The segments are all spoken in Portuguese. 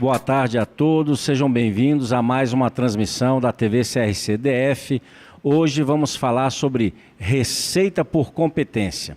Boa tarde a todos, sejam bem-vindos a mais uma transmissão da TV CRC-DF. Hoje vamos falar sobre receita por competência.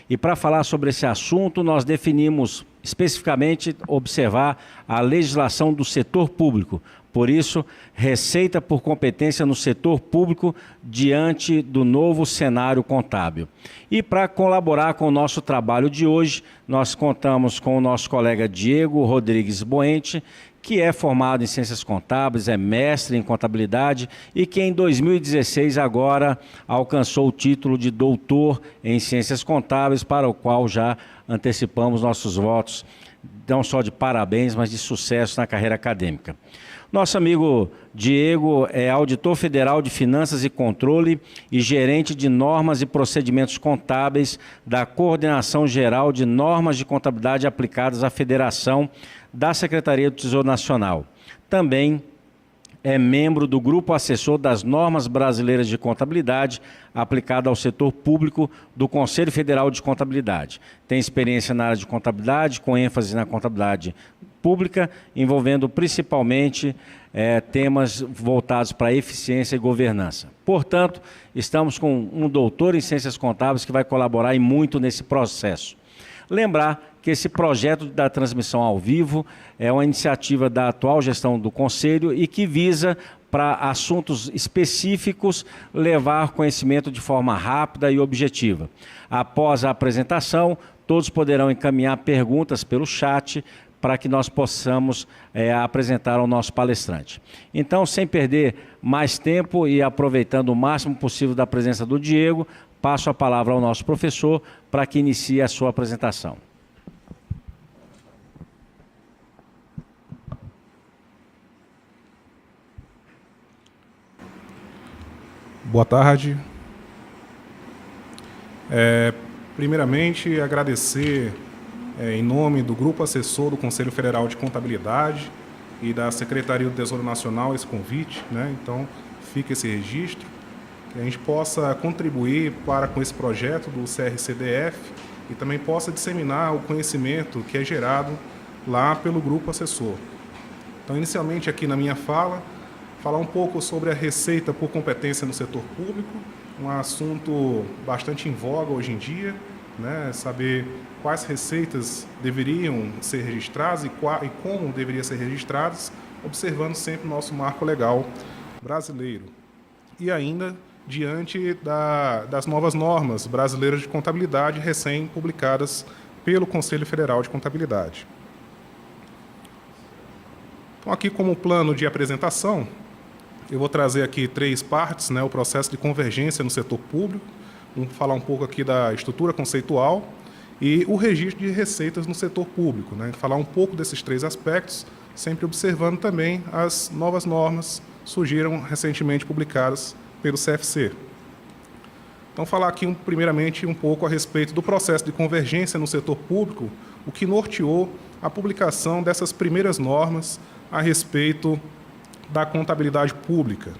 E para falar sobre esse assunto, nós definimos especificamente observar a legislação do setor público. Por isso, receita por competência no setor público diante do novo cenário contábil. E para colaborar com o nosso trabalho de hoje, nós contamos com o nosso colega Diego Rodrigues Boente, que é formado em Ciências Contábeis, é mestre em Contabilidade e que em 2016 agora alcançou o título de doutor em Ciências Contábeis, para o qual já antecipamos nossos votos, não só de parabéns, mas de sucesso na carreira acadêmica. Nosso amigo Diego é auditor federal de Finanças e Controle e gerente de normas e procedimentos contábeis da Coordenação Geral de Normas de Contabilidade aplicadas à Federação da Secretaria do Tesouro Nacional. Também é membro do Grupo Assessor das Normas Brasileiras de Contabilidade aplicada ao setor público do Conselho Federal de Contabilidade. Tem experiência na área de contabilidade, com ênfase na contabilidade pública, envolvendo principalmente temas voltados para eficiência e governança. Portanto, estamos com um doutor em Ciências Contábeis que vai colaborar muito nesse processo. Lembrar que esse projeto da transmissão ao vivo é uma iniciativa da atual gestão do Conselho e que visa, para assuntos específicos, levar conhecimento de forma rápida e objetiva. Após a apresentação, todos poderão encaminhar perguntas pelo chat para que nós possamos apresentar ao nosso palestrante. Então, sem perder mais tempo e aproveitando o máximo possível da presença do Diego, passo a palavra ao nosso professor para que inicie a sua apresentação. Boa tarde. Primeiramente, agradecer em nome do Grupo Assessor do Conselho Federal de Contabilidade e da Secretaria do Tesouro Nacional esse convite, né? Então, fica esse registro, que a gente possa contribuir com esse projeto do CRC-DF e também possa disseminar o conhecimento que é gerado lá pelo Grupo Assessor. Então, inicialmente aqui na minha fala, falar um pouco sobre a receita por competência no setor público, um assunto bastante em voga hoje em dia, né? Saber quais receitas deveriam ser registradas e como deveriam ser registradas, observando sempre o nosso marco legal brasileiro. E ainda diante das novas normas brasileiras de contabilidade recém-publicadas pelo Conselho Federal de Contabilidade. Então, aqui como plano de apresentação, eu vou trazer aqui 3 partes, né? O processo de convergência no setor público, vamos falar um pouco aqui da estrutura conceitual e o registro de receitas no setor público, né? Falar um pouco desses 3 aspectos, sempre observando também as novas normas que surgiram recentemente publicadas pelo CFC. Então, falar aqui primeiramente um pouco a respeito do processo de convergência no setor público, o que norteou a publicação dessas primeiras normas a respeito da contabilidade pública.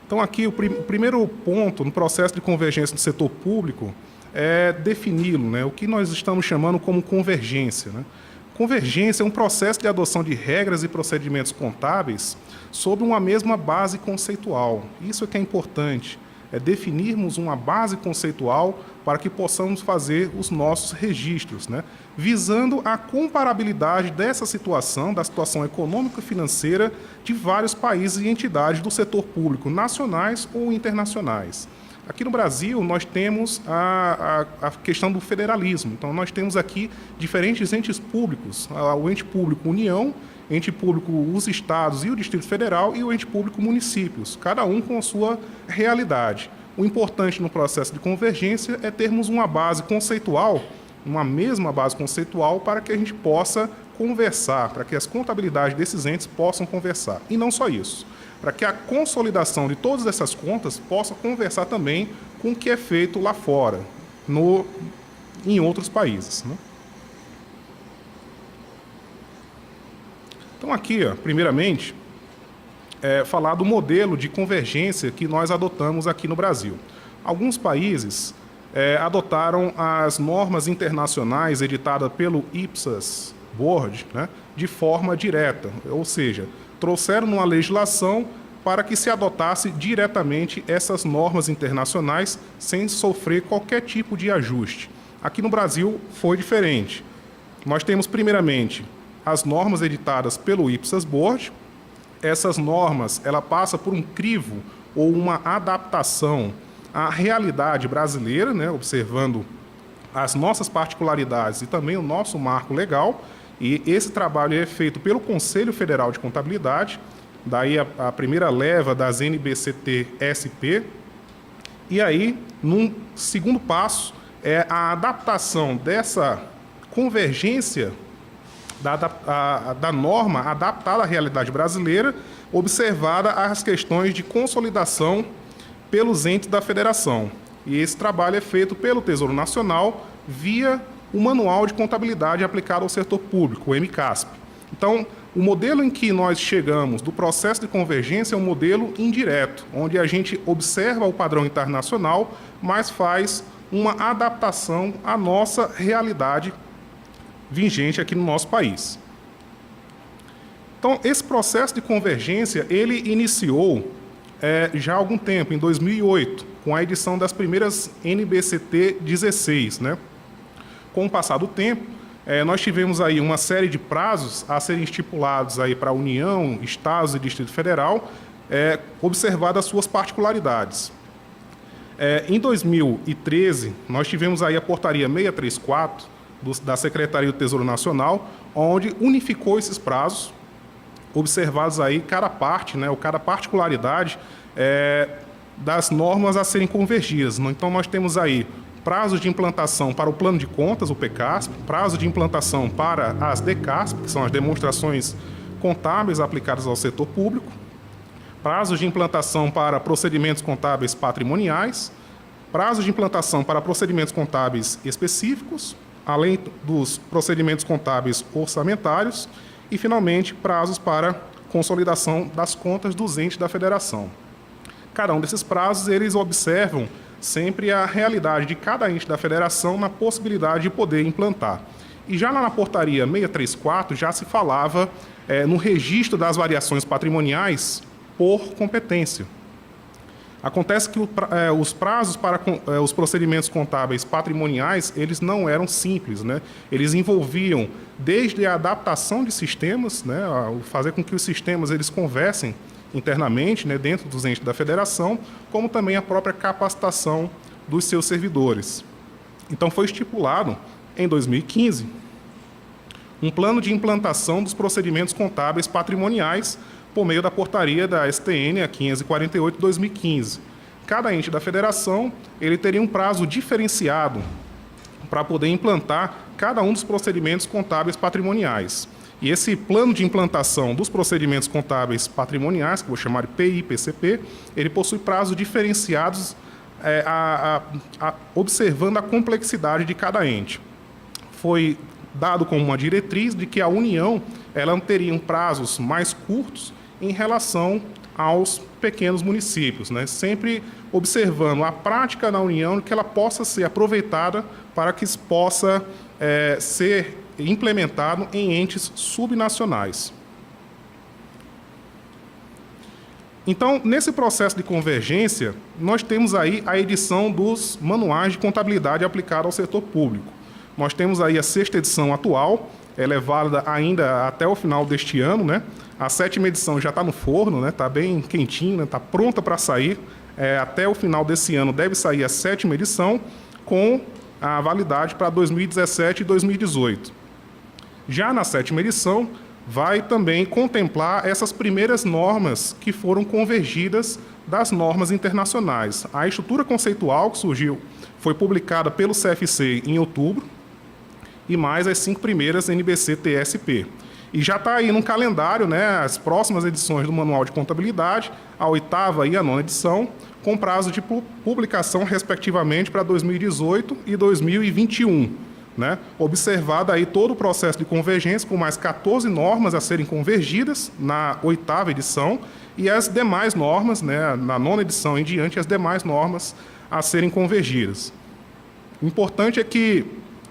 Então, aqui o primeiro ponto no processo de convergência do setor público é defini-lo, né? O que nós estamos chamando como convergência, né? Convergência é um processo de adoção de regras e procedimentos contábeis sobre uma mesma base conceitual. Isso é que é importante, é definirmos uma base conceitual para que possamos fazer os nossos registros, né? Visando a comparabilidade dessa situação, da situação econômica e financeira de vários países e entidades do setor público, nacionais ou internacionais. Aqui no Brasil, nós temos a questão do federalismo. Então, nós temos aqui diferentes entes públicos, o ente público União, ente público os estados e o Distrito Federal e o ente público municípios, cada um com a sua realidade. O importante no processo de convergência é termos uma base conceitual, uma mesma base conceitual, para que a gente possa conversar, para que as contabilidades desses entes possam conversar. E não só isso, para que a consolidação de todas essas contas possa conversar também com o que é feito lá fora, em outros países, né? Então, aqui, primeiramente, falar do modelo de convergência que nós adotamos aqui no Brasil. Alguns países adotaram as normas internacionais editadas pelo IPSAS Board, né, de forma direta, ou seja, trouxeram uma legislação para que se adotasse diretamente essas normas internacionais sem sofrer qualquer tipo de ajuste. Aqui no Brasil foi diferente. Nós temos, primeiramente, as normas editadas pelo IPSAS Board. Essas normas, ela passa por um crivo ou uma adaptação à realidade brasileira, né, observando as nossas particularidades e também o nosso marco legal. E esse trabalho é feito pelo Conselho Federal de Contabilidade, daí a primeira leva das NBCT-SP. E aí, num segundo passo, é a adaptação dessa convergência da norma adaptada à realidade brasileira, observada as questões de consolidação pelos entes da federação. E esse trabalho é feito pelo Tesouro Nacional via o Manual de Contabilidade aplicado ao setor público, o MCASP. Então, o modelo em que nós chegamos do processo de convergência é um modelo indireto, onde a gente observa o padrão internacional, mas faz uma adaptação à nossa realidade vigente aqui no nosso país. Então, esse processo de convergência, ele iniciou já há algum tempo, em 2008, com a edição das primeiras NBCT 16, né? Com o passar do tempo, nós tivemos aí uma série de prazos a serem estipulados aí para a União, Estados e Distrito Federal, observadas as suas particularidades. Em 2013, nós tivemos aí a portaria 634 da Secretaria do Tesouro Nacional, onde unificou esses prazos, observados aí cada parte, né, ou cada particularidade das normas a serem convergidas. Então, nós temos aí prazo de implantação para o plano de contas, o PCASP, prazo de implantação para as DCASP, que são as demonstrações contábeis aplicadas ao setor público, prazo de implantação para procedimentos contábeis patrimoniais, prazo de implantação para procedimentos contábeis específicos, além dos procedimentos contábeis orçamentários e, finalmente, prazos para consolidação das contas dos entes da federação. Cada um desses prazos, eles observam sempre a realidade de cada ente da federação na possibilidade de poder implantar. E já na portaria 634 já se falava no registro das variações patrimoniais por competência. Acontece que os prazos para os procedimentos contábeis patrimoniais, eles não eram simples, né? Eles envolviam desde a adaptação de sistemas, né, fazer com que os sistemas eles conversem internamente, né, dentro dos entes da federação, como também a própria capacitação dos seus servidores. Então, foi estipulado, em 2015, um plano de implantação dos procedimentos contábeis patrimoniais por meio da portaria da STN, a 548/2015. Cada ente da federação ele teria um prazo diferenciado para poder implantar cada um dos procedimentos contábeis patrimoniais. E esse plano de implantação dos procedimentos contábeis patrimoniais, que eu vou chamar de PI-PCP, ele possui prazos diferenciados observando a complexidade de cada ente. Foi dado como uma diretriz de que a União ela teria prazos mais curtos em relação aos pequenos municípios, né? Sempre observando a prática na União, que ela possa ser aproveitada para que isso possa ser implementado em entes subnacionais. Então, nesse processo de convergência, nós temos aí a edição dos manuais de contabilidade aplicada ao setor público. Nós temos aí a 6ª edição atual, ela é válida ainda até o final deste ano, né? A 7ª edição já está no forno, né? Está bem quentinho, está, né? Pronta para sair. Até o final desse ano deve sair a 7ª edição, com a validade para 2017 e 2018. Já na 7ª edição, vai também contemplar essas primeiras normas que foram convergidas das normas internacionais. A estrutura conceitual que surgiu foi publicada pelo CFC em outubro, e mais as 5 primeiras NBC-TSP. E já está aí no calendário, né, as próximas edições do Manual de Contabilidade, a 8ª e a 9ª edição, com prazo de publicação, respectivamente, para 2018 e 2021. Né? Observado aí todo o processo de convergência, com mais 14 normas a serem convergidas na 8ª edição, e as demais normas, né, na 9ª edição em diante, as demais normas a serem convergidas. O importante é que,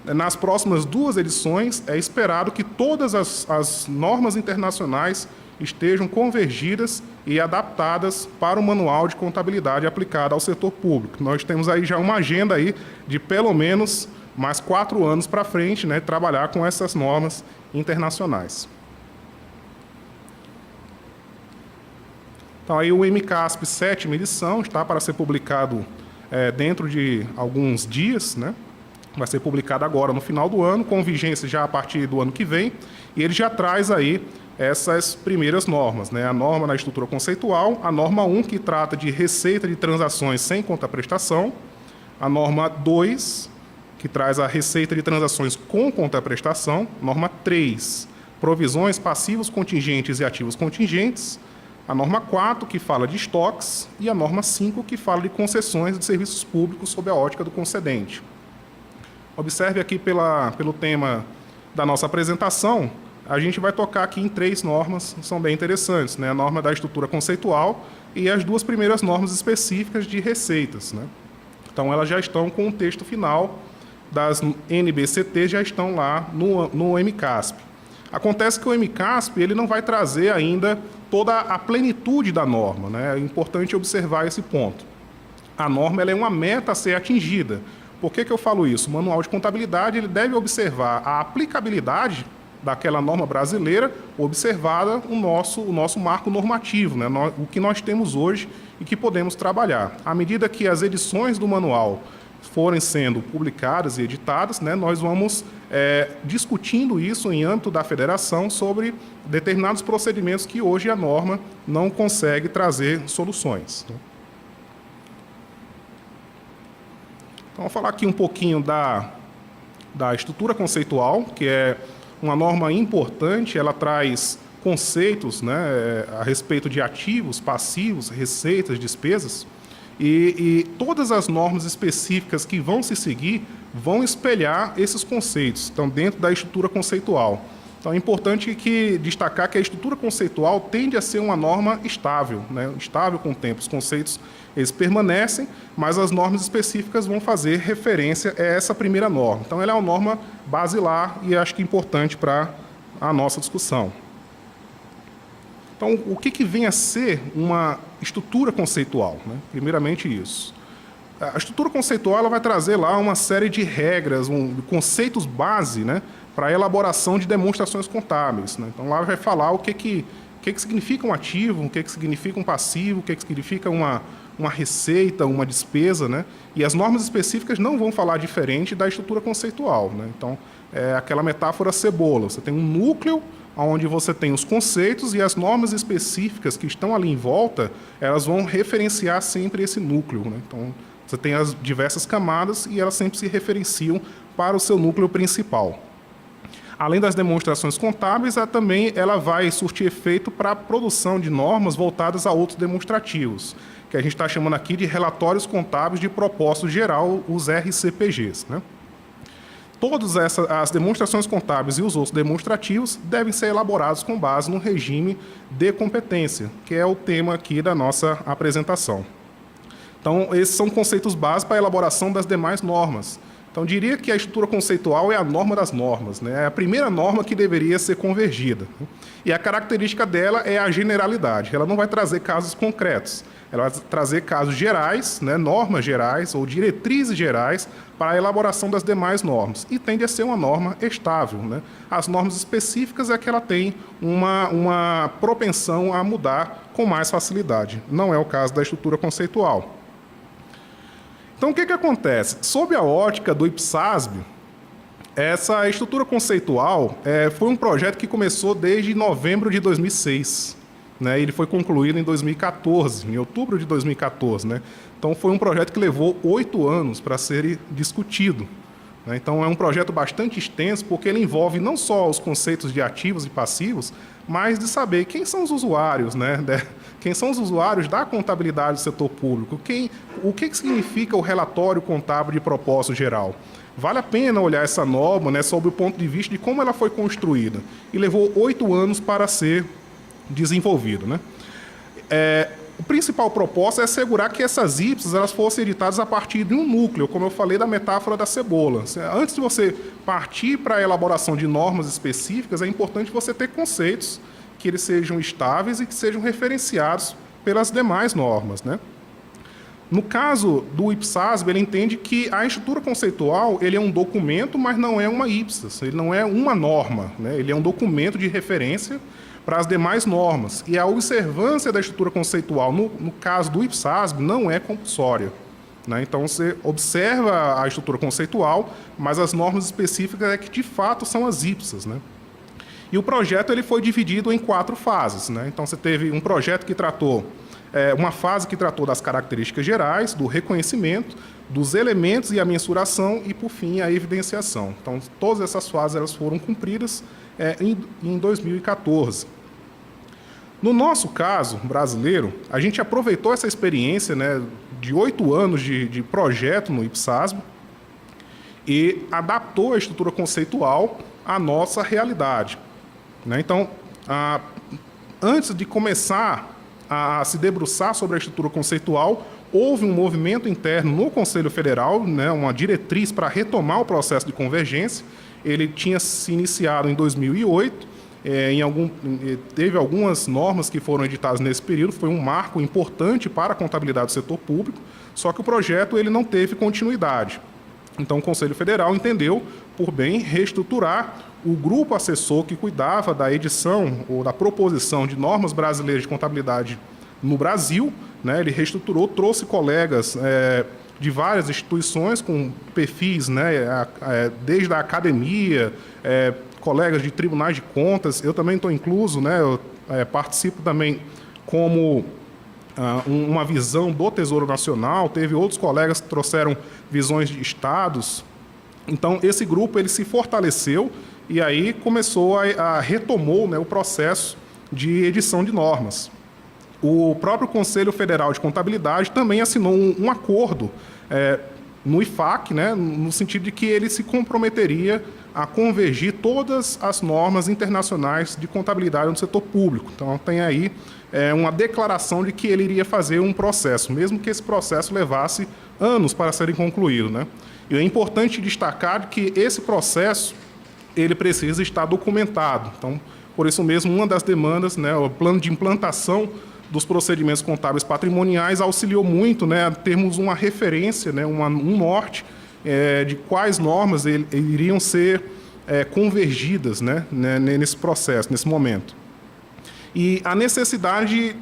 nas próximas 2 edições, é esperado que todas as normas internacionais estejam convergidas e adaptadas para o manual de contabilidade aplicada ao setor público. Nós temos aí já uma agenda aí de pelo menos mais 4 anos para frente, né, trabalhar com essas normas internacionais. Então, aí o MCASP 7ª edição está para ser publicado dentro de alguns dias, né? Vai ser publicado agora no final do ano, com vigência já a partir do ano que vem, e ele já traz aí essas primeiras normas, né? A norma na estrutura conceitual, a norma 1, que trata de receita de transações sem contraprestação, a norma 2, que traz a receita de transações com contraprestação, norma 3, provisões, passivos contingentes e ativos contingentes, a norma 4, que fala de estoques, e a norma 5, que fala de concessões de serviços públicos sob a ótica do concedente. Observe aqui pelo tema da nossa apresentação, a gente vai tocar aqui em 3 normas, que são bem interessantes, né? A norma da estrutura conceitual e as 2 primeiras normas específicas de receitas, né? Então, elas já estão com o texto final das NBCT, já estão lá no MCASP. Acontece que o MCASP ele não vai trazer ainda toda a plenitude da norma, né? É importante observar esse ponto. A norma ela é uma meta a ser atingida. Por que eu falo isso? O manual de contabilidade ele deve observar a aplicabilidade daquela norma brasileira, observada o nosso marco normativo, né? O que nós temos hoje e que podemos trabalhar. À medida que as edições do manual forem sendo publicadas e editadas, né, nós vamos discutindo isso em âmbito da federação sobre determinados procedimentos que hoje a norma não consegue trazer soluções. Então, vou falar aqui um pouquinho da estrutura conceitual, que é uma norma importante, ela traz conceitos, né, a respeito de ativos, passivos, receitas, despesas, e todas as normas específicas que vão se seguir vão espelhar esses conceitos, então, dentro da estrutura conceitual. Então, é importante destacar que a estrutura conceitual tende a ser uma norma estável, né, estável com o tempo. Os conceitos eles permanecem, mas as normas específicas vão fazer referência a essa primeira norma. Então, ela é uma norma basilar e acho que importante para a nossa discussão. Então, o que vem a ser uma estrutura conceitual, né? Primeiramente isso. A estrutura conceitual ela vai trazer lá uma série de regras, conceitos base, né, para a elaboração de demonstrações contábeis, né? Então, lá vai falar o que significa um ativo, o que significa um passivo, o que significa uma receita, uma despesa, né? E as normas específicas não vão falar diferente da estrutura conceitual, né? Então, é aquela metáfora cebola. Você tem um núcleo onde você tem os conceitos e as normas específicas que estão ali em volta, elas vão referenciar sempre esse núcleo, né? Então, você tem as diversas camadas e elas sempre se referenciam para o seu núcleo principal. Além das demonstrações contábeis, ela vai surtir efeito para a produção de normas voltadas a outros demonstrativos, que a gente está chamando aqui de relatórios contábeis de propósito geral, os RCPGs, né? Todas as demonstrações contábeis e os outros demonstrativos devem ser elaborados com base no regime de competência, que é o tema aqui da nossa apresentação. Então, esses são conceitos básicos para a elaboração das demais normas. Então, diria que a estrutura conceitual é a norma das normas, né? É a primeira norma que deveria ser convergida. E a característica dela é a generalidade. Ela não vai trazer casos concretos. Ela vai trazer casos gerais, né, normas gerais ou diretrizes gerais para a elaboração das demais normas. E tende a ser uma norma estável, né? As normas específicas é que ela tem uma propensão a mudar com mais facilidade. Não é o caso da estrutura conceitual. Então, o que acontece? Sob a ótica do IPSASB, essa estrutura conceitual foi um projeto que começou desde novembro de 2006. Né? Ele foi concluído em 2014, em outubro de 2014. Né? Então, foi um projeto que levou 8 anos para ser discutido. Né? Então, é um projeto bastante extenso, porque ele envolve não só os conceitos de ativos e passivos, mas de saber quem são os usuários, né? Quem são os usuários da contabilidade do setor público, o que significa o relatório contábil de propósito geral. Vale a pena olhar essa norma, né, sob o ponto de vista de como ela foi construída. E levou 8 anos para ser desenvolvido, né? o principal propósito é assegurar que essas IPSAs elas fossem editadas a partir de um núcleo, como eu falei da metáfora da cebola. Antes de você partir para a elaboração de normas específicas, é importante você ter conceitos que eles sejam estáveis e que sejam referenciados pelas demais normas, né? No caso do IPSASB, ele entende que a estrutura conceitual ele é um documento, mas não é uma IPSAS, ele não é uma norma, né? Ele é um documento de referência para as demais normas. E a observância da estrutura conceitual, no caso do IPSASB, não é compulsória, né? Então, você observa a estrutura conceitual, mas as normas específicas é que, de fato, são as IPSAS, né? E o projeto ele foi dividido em 4 fases, né? Então, você teve um projeto que tratou, uma fase que tratou das características gerais, do reconhecimento, dos elementos e a mensuração e, por fim, a evidenciação. Então, todas essas fases elas foram cumpridas em 2014. No nosso caso, brasileiro, a gente aproveitou essa experiência, né, de 8 anos de projeto no IPSASB e adaptou a estrutura conceitual à nossa realidade, né? Então, antes de começar a se debruçar sobre a estrutura conceitual, houve um movimento interno no Conselho Federal, né, uma diretriz para retomar o processo de convergência. Ele tinha se iniciado em 2008, teve algumas normas que foram editadas nesse período, foi um marco importante para a contabilidade do setor público, só que o projeto ele não teve continuidade. Então, o Conselho Federal entendeu por bem reestruturar o grupo assessor que cuidava da edição ou da proposição de normas brasileiras de contabilidade no Brasil, né? Ele reestruturou, trouxe colegas de várias instituições com perfis, né, desde a academia, colegas de tribunais de contas. Eu também estou incluso, né, eu participo também como uma visão do Tesouro Nacional. Teve outros colegas que trouxeram visões de estados. Então, esse grupo ele se fortaleceu e aí começou retomou, né, o processo de edição de normas. O próprio Conselho Federal de Contabilidade também assinou um acordo no IFAC, né, no sentido de que ele se comprometeria a convergir todas as normas internacionais de contabilidade no setor público. Então, tem aí uma declaração de que ele iria fazer um processo, mesmo que esse processo levasse anos para serem concluído, né? E é importante destacar que esse processo ele precisa estar documentado. Então, por isso mesmo, uma das demandas, né, o plano de implantação dos procedimentos contábeis patrimoniais auxiliou muito, né, a termos uma referência, né, um norte de quais normas iriam ser convergidas, né, nesse processo, nesse momento. E a necessidade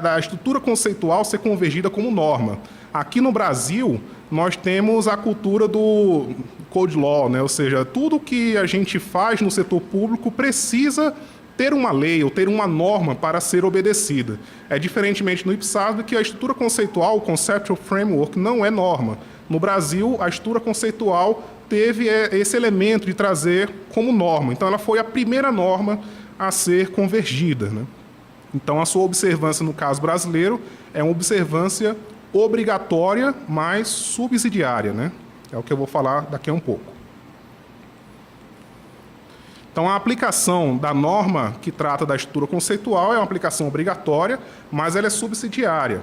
da estrutura conceitual ser convergida como norma. Aqui no Brasil, nós temos a cultura do Code Law, né? Ou seja, tudo que a gente faz no setor público precisa ter uma lei ou ter uma norma para ser obedecida. Diferentemente no IPSASB, que a estrutura conceitual, o Conceptual Framework, não é norma. No Brasil, a estrutura conceitual teve esse elemento de trazer como norma. Então, ela foi a primeira norma a ser convergida, né? Então, a sua observância, no caso brasileiro, é uma observância obrigatória, mas subsidiária, né? É o que eu vou falar daqui a um pouco. Então, a aplicação da norma que trata da estrutura conceitual é uma aplicação obrigatória, mas ela é subsidiária.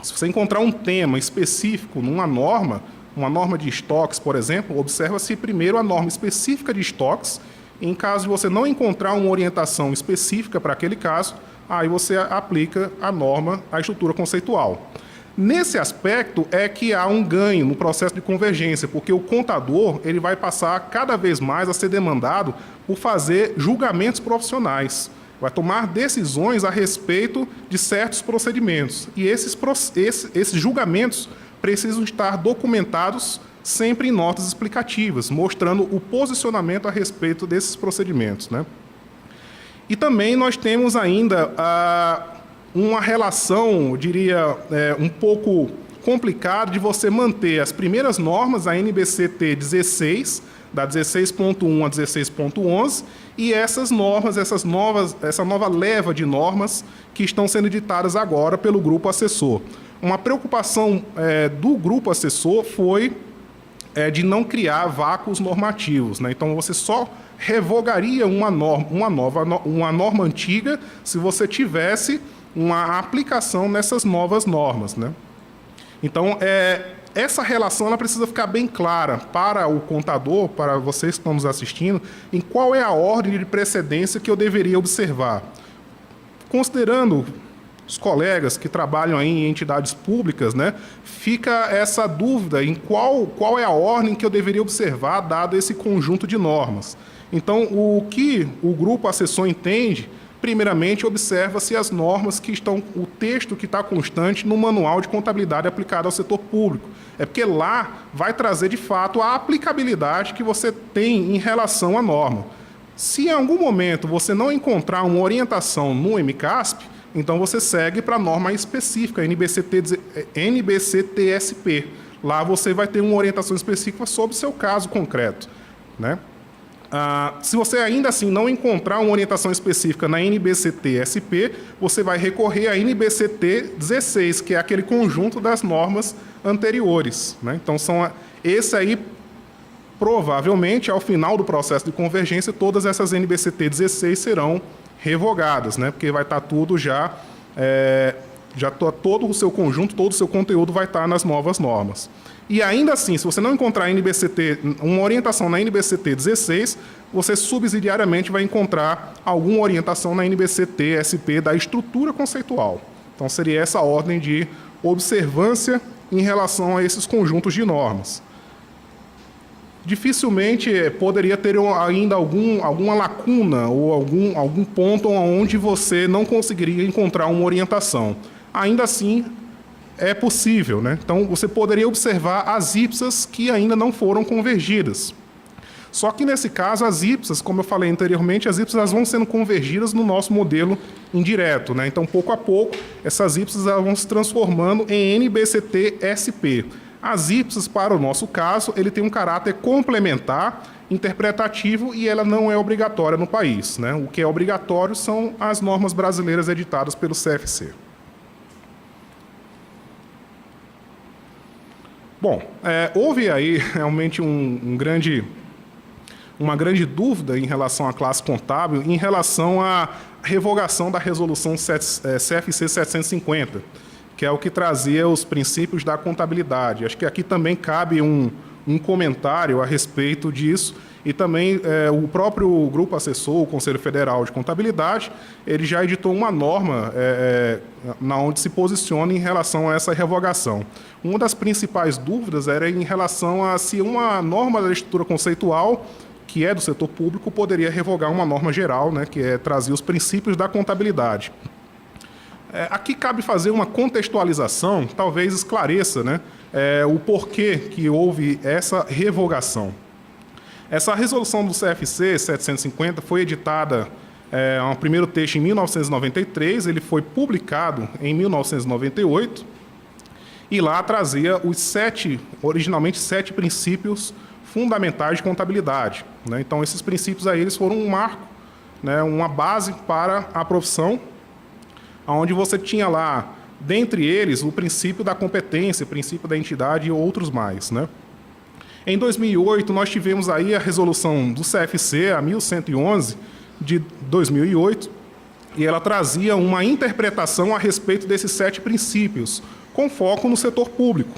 Se você encontrar um tema específico numa norma, uma norma de estoques, por exemplo, observa-se primeiro a norma específica de estoques. Em caso de você não encontrar uma orientação específica para aquele caso, aí você aplica a norma, a estrutura conceitual. Nesse aspecto é que há um ganho no processo de convergência, porque o contador ele vai passar cada vez mais a ser demandado por fazer julgamentos profissionais, vai tomar decisões a respeito de certos procedimentos. E esses julgamentos precisam estar documentados sempre em notas explicativas, mostrando o posicionamento a respeito desses procedimentos, né? E também nós temos ainda uma relação, eu diria, um pouco complicada de você manter as primeiras normas, a NBCT 16, da 16.1 a 16.11, e essas normas, essa nova leva de normas que estão sendo editadas agora pelo grupo assessor. Uma preocupação do grupo assessor foi de não criar vácuos normativos, né? Então, você só revogaria uma norma antiga se você tivesse uma aplicação nessas novas normas, né? Então, essa relação ela precisa ficar bem clara para o contador, para vocês que estão nos assistindo, em qual é a ordem de precedência que eu deveria observar. Considerando os colegas que trabalham aí em entidades públicas, né, fica essa dúvida em qual é a ordem que eu deveria observar, dado esse conjunto de normas. Então, o que o grupo assessor entende, primeiramente, observa-se as normas que estão, o texto que está constante no manual de contabilidade aplicado ao setor público. É porque lá vai trazer, de fato, a aplicabilidade que você tem em relação à norma. Se em algum momento você não encontrar uma orientação no MCASP, então você segue para a norma específica, NBC-TSP. Lá você vai ter uma orientação específica sobre o seu caso concreto, né? Se você ainda assim não encontrar uma orientação específica na NBC-TSP, você vai recorrer à NBC-T16, que é aquele conjunto das normas anteriores, né? Então, esse aí, provavelmente, ao final do processo de convergência, todas essas NBC-T16 serão revogadas, né? Porque vai estar tudo todo o seu conjunto, todo o seu conteúdo vai estar nas novas normas. E ainda assim, se você não encontrar uma orientação na NBC-T16, você subsidiariamente vai encontrar alguma orientação na NBC-T-SP da estrutura conceitual. Então, seria essa a ordem de observância em relação a esses conjuntos de normas. Dificilmente poderia ter ainda alguma lacuna ou algum ponto onde você não conseguiria encontrar uma orientação. Ainda assim, é possível, né? Então, você poderia observar as IPSAs que ainda não foram convergidas. Só que, nesse caso, as IPSAs, como eu falei anteriormente, as IPSAs vão sendo convergidas no nosso modelo indireto, né? Então, pouco a pouco, essas IPSAs vão se transformando em NBCT-SP. As IPSAs, para o nosso caso, ele tem um caráter complementar, interpretativo, e ela não é obrigatória no país, né? O que é obrigatório são as normas brasileiras editadas pelo CFC. Bom, houve aí realmente uma grande dúvida em relação à classe contábil, em relação à revogação da resolução CFC 750, que é o que trazia os princípios da contabilidade. Acho que aqui também cabe um comentário a respeito disso, e também o próprio grupo assessor, o Conselho Federal de Contabilidade, ele já editou uma norma na onde se posiciona em relação a essa revogação. Uma das principais dúvidas era em relação a se uma norma da estrutura conceitual, que é do setor público, poderia revogar uma norma geral, né, que trazia os princípios da contabilidade. Aqui cabe fazer uma contextualização, talvez esclareça, né, o porquê que houve essa revogação. Essa resolução do CFC 750 foi editada, um primeiro texto em 1993, ele foi publicado em 1998, e lá trazia originalmente sete princípios fundamentais de contabilidade, né? Então, esses princípios aí, eles foram um marco, né, uma base para a profissão, onde você tinha lá, dentre eles, o princípio da competência, o princípio da entidade e outros mais, né? Em 2008, nós tivemos aí a resolução do CFC, a 1111, de 2008, e ela trazia uma interpretação a respeito desses sete princípios, com foco no setor público.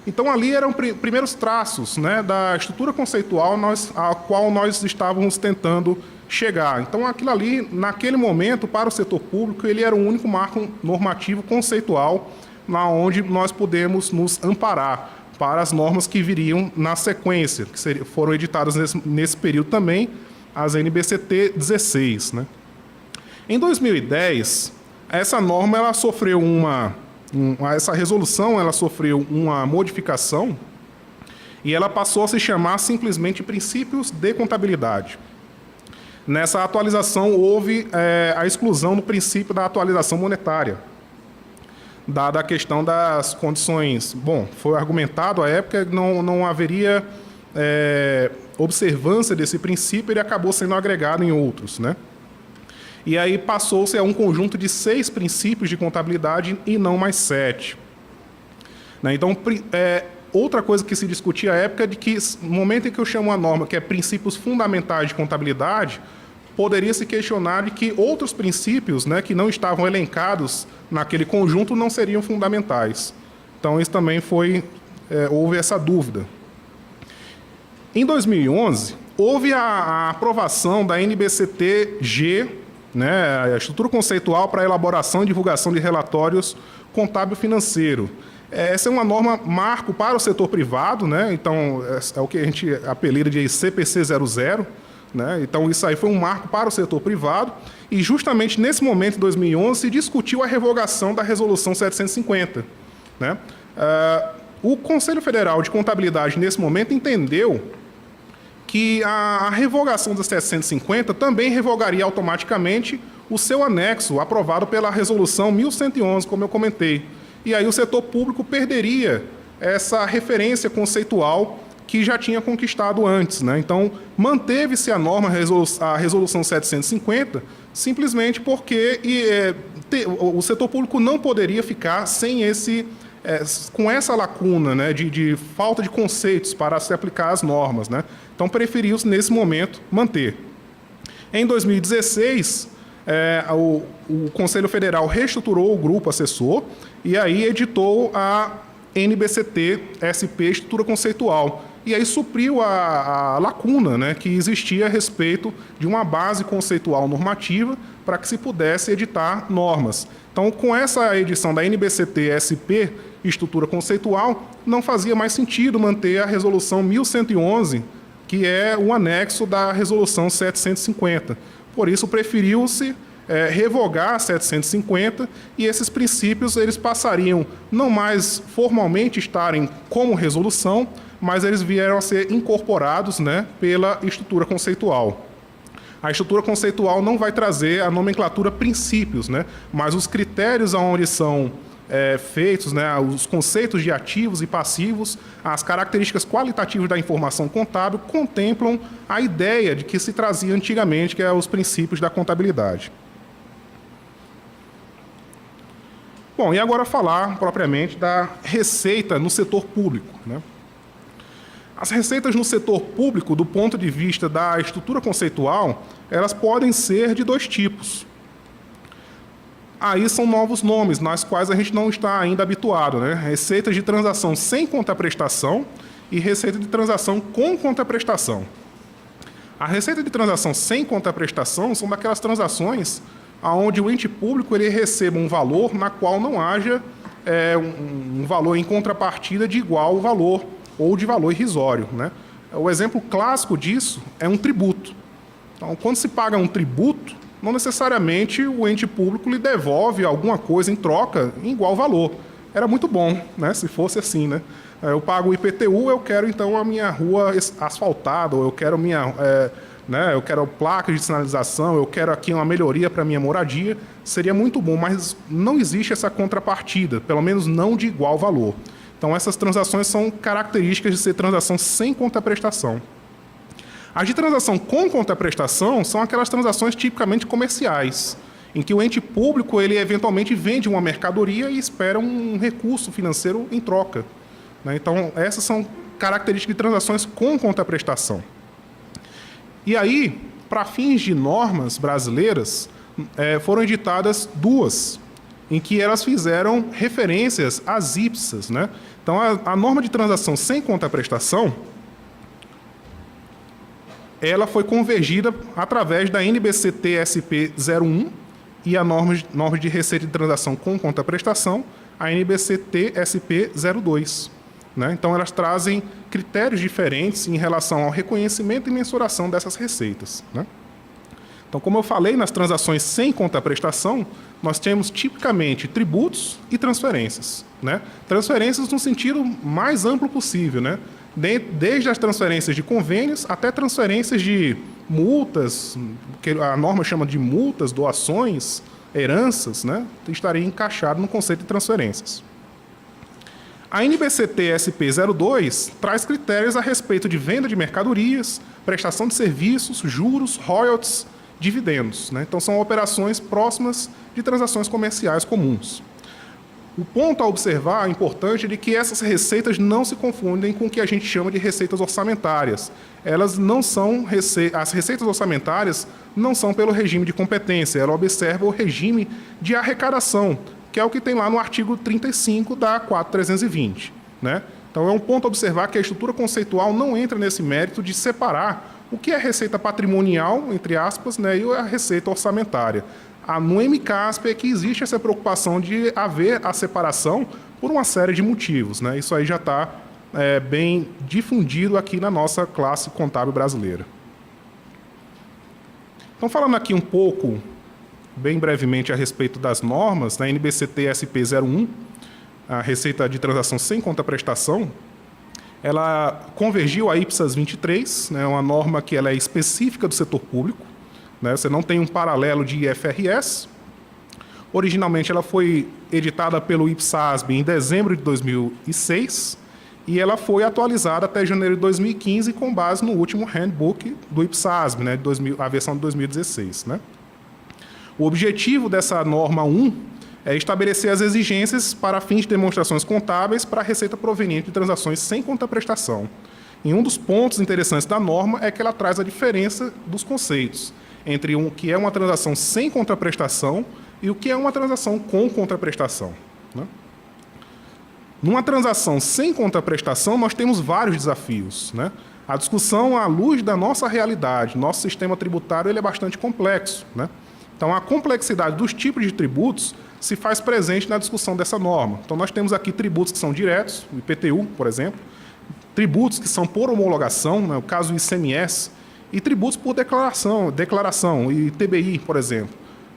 Então, ali eram primeiros traços, né, da estrutura conceitual a qual nós estávamos tentando chegar. Então, aquilo ali, naquele momento, para o setor público, ele era o único marco normativo conceitual na onde nós podemos nos amparar para as normas que viriam na sequência, que foram editadas nesse período também, as NBCT 16. Né? Em 2010, essa norma ela sofreu essa resolução ela sofreu uma modificação e ela passou a se chamar simplesmente Princípios de Contabilidade. Nessa atualização, houve a exclusão do princípio da atualização monetária, dada a questão das condições. Bom, foi argumentado à época que não haveria observância desse princípio, ele acabou sendo agregado em outros, né? E aí passou-se a um conjunto de 6 princípios de contabilidade e não mais 7. Né? Então, outra coisa que se discutia à época é de que, no momento em que eu chamo a norma, que é princípios fundamentais de contabilidade, poderia se questionar de que outros princípios, né, que não estavam elencados naquele conjunto não seriam fundamentais. Então, isso também houve essa dúvida. Em 2011, houve a aprovação da NBCT-G, né, a Estrutura Conceitual para a Elaboração e Divulgação de Relatórios Contábil-Financeiro. Essa é uma norma marco para o setor privado, né, então é o que a gente apelida de CPC 00, né, então isso aí foi um marco para o setor privado, e justamente nesse momento, em 2011, se discutiu a revogação da Resolução 750. Né. O Conselho Federal de Contabilidade, nesse momento, entendeu que a revogação da 750 também revogaria automaticamente o seu anexo, aprovado pela Resolução 1111, como eu comentei. E aí o setor público perderia essa referência conceitual que já tinha conquistado antes. Né? Então, manteve-se a norma, a Resolução 750, simplesmente porque o setor público não poderia ficar sem com essa lacuna, né, de falta de conceitos para se aplicar as normas. Né? Então, preferiu-se, nesse momento, manter. Em 2016, o Conselho Federal reestruturou o grupo assessor e aí editou a NBCT-SP, Estrutura Conceitual. E aí supriu a lacuna, né, que existia a respeito de uma base conceitual normativa para que se pudesse editar normas. Então, com essa edição da NBCT-SP, Estrutura Conceitual, não fazia mais sentido manter a Resolução 1111, que é o anexo da Resolução 750. Por isso, preferiu-se revogar a 750 e esses princípios eles passariam não mais formalmente estarem como resolução, mas eles vieram a ser incorporados, né, pela estrutura conceitual. A estrutura conceitual não vai trazer a nomenclatura princípios, né, mas os critérios onde são feitos, né, os conceitos de ativos e passivos, as características qualitativas da informação contábil contemplam a ideia de que se trazia antigamente, que é os princípios da contabilidade. Bom, e agora falar propriamente da receita no setor público. Né? As receitas no setor público, do ponto de vista da estrutura conceitual, elas podem ser de dois tipos. Aí são novos nomes, nas quais a gente não está ainda habituado. Né? Receita de transação sem contraprestação e receita de transação com contraprestação. A receita de transação sem contraprestação são daquelas transações onde o ente público ele receba um valor na qual não haja um valor em contrapartida de igual valor ou de valor irrisório. Né? O exemplo clássico disso é um tributo. Então, quando se paga um tributo, não necessariamente o ente público lhe devolve alguma coisa em troca em igual valor. Era muito bom, né, se fosse assim. Né? Eu pago o IPTU, eu quero então a minha rua asfaltada, ou eu quero eu quero placa de sinalização, eu quero aqui uma melhoria para a minha moradia. Seria muito bom, mas não existe essa contrapartida, pelo menos não de igual valor. Então, essas transações são características de ser transação sem contraprestação. As de transação com contraprestação são aquelas transações tipicamente comerciais, em que o ente público ele eventualmente vende uma mercadoria e espera um recurso financeiro em troca. Né? Então, essas são características de transações com contraprestação. E aí, para fins de normas brasileiras, foram editadas duas, em que elas fizeram referências às IPSAs. Né? Então, a norma de transação sem contraprestação, ela foi convergida através da NBCT-SP 01 e a norma de receita de transação com contraprestação, a NBCT-SP 02. Né? Então, elas trazem critérios diferentes em relação ao reconhecimento e mensuração dessas receitas. Né? Então, como eu falei, nas transações sem contraprestação, nós temos tipicamente tributos e transferências. Né? Transferências no sentido mais amplo possível, né? Desde as transferências de convênios até transferências de multas, que a norma chama de multas, doações, heranças, né? Estaria encaixado no conceito de transferências. A NBCT-SP 02 traz critérios a respeito de venda de mercadorias, prestação de serviços, juros, royalties, dividendos. Né? Então, são operações próximas de transações comerciais comuns. O ponto a observar, importante, é de que essas receitas não se confundem com o que a gente chama de receitas orçamentárias. Elas não são as receitas orçamentárias não são pelo regime de competência, ela observa o regime de arrecadação, que é o que tem lá no artigo 35 da 4320, né? Então é um ponto a observar que a estrutura conceitual não entra nesse mérito de separar o que é receita patrimonial, entre aspas, né, e a receita orçamentária. No MCASP é que existe essa preocupação de haver a separação por uma série de motivos, né? Isso aí já está bem difundido aqui na nossa classe contábil brasileira. Então, falando aqui um pouco, bem brevemente, a respeito das normas, na NBCT SP01, a receita de transação sem contraprestação, ela convergiu a IPSAS 23, né, uma norma que ela é específica do setor público, né, você não tem um paralelo de IFRS. Originalmente, ela foi editada pelo IPSASB em dezembro de 2006 e ela foi atualizada até janeiro de 2015 com base no último handbook do IPSASB, né, a versão de 2016. Né. O objetivo dessa norma 1 é estabelecer as exigências para fins de demonstrações contábeis para a receita proveniente de transações sem contraprestação. E um dos pontos interessantes da norma é que ela traz a diferença dos conceitos entre o que é uma transação sem contraprestação e o que é uma transação com contraprestação. Né? Numa transação sem contraprestação, nós temos vários desafios. Né? A discussão à luz da nossa realidade, nosso sistema tributário, ele é bastante complexo. Né? Então, a complexidade dos tipos de tributos se faz presente na discussão dessa norma. Então, nós temos aqui tributos que são diretos, o IPTU, por exemplo, tributos que são por homologação, né, o caso do ICMS, e tributos por declaração, e TBI, por exemplo.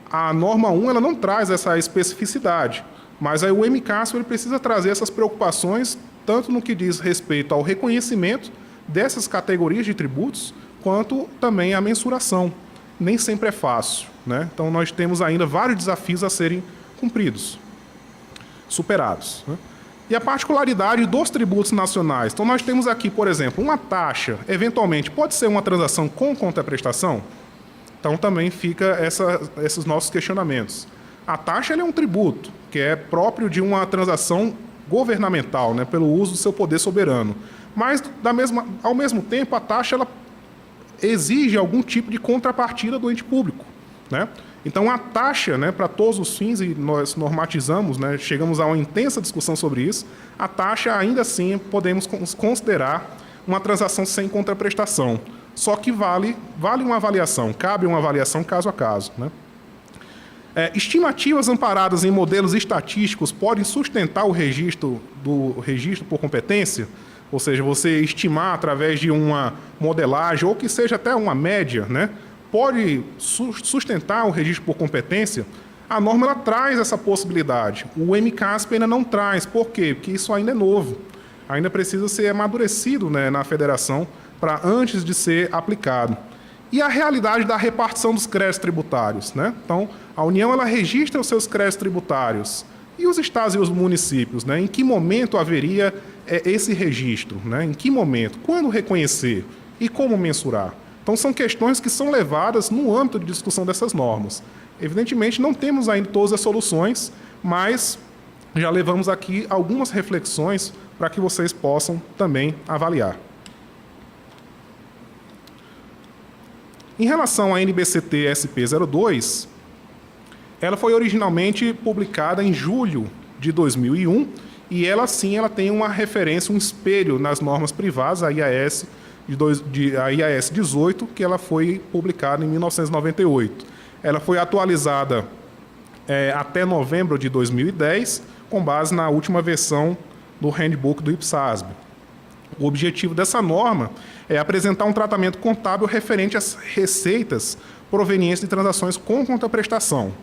A norma 1 ela não traz essa especificidade, mas aí o MCASP ele precisa trazer essas preocupações, tanto no que diz respeito ao reconhecimento dessas categorias de tributos, quanto também a mensuração. Nem sempre é fácil, né? Então, nós temos ainda vários desafios a serem cumpridos, superados. Né? E a particularidade dos tributos nacionais. Então, nós temos aqui, por exemplo, uma taxa, eventualmente, pode ser uma transação com contraprestação? Então, também fica esses nossos questionamentos. A taxa ela é um tributo, que é próprio de uma transação governamental, né, pelo uso do seu poder soberano. Mas, ao mesmo tempo, a taxa ela exige algum tipo de contrapartida do ente público. Né? Então, a taxa, né, para todos os fins, e nós normatizamos, né, chegamos a uma intensa discussão sobre isso, a taxa, ainda assim, podemos considerar uma transação sem contraprestação. Só que vale uma avaliação, cabe uma avaliação caso a caso. Né? Estimativas amparadas em modelos estatísticos podem sustentar o registro por competência, ou seja, você estimar através de uma modelagem, ou que seja até uma média, né? Pode sustentar o registro por competência. A norma ela traz essa possibilidade. O MCASP ainda não traz. Por quê? Porque isso ainda é novo. Ainda precisa ser amadurecido, né, na federação para antes de ser aplicado. E a realidade da repartição dos créditos tributários. Né? Então, a União ela registra os seus créditos tributários. E os estados e os municípios? Né? Em que momento haveria esse registro? Né? Em que momento? Quando reconhecer? E como mensurar? Então, são questões que são levadas no âmbito de discussão dessas normas. Evidentemente, não temos ainda todas as soluções, mas já levamos aqui algumas reflexões para que vocês possam também avaliar. Em relação à NBCT SP02, ela foi originalmente publicada em julho de 2001 e ela, sim, ela tem uma referência, um espelho nas normas privadas, a IAS 18, que ela foi publicada em 1998. Ela foi atualizada até novembro de 2010, com base na última versão do handbook do IPSASB. O objetivo dessa norma é apresentar um tratamento contábil referente às receitas provenientes de transações com contraprestação.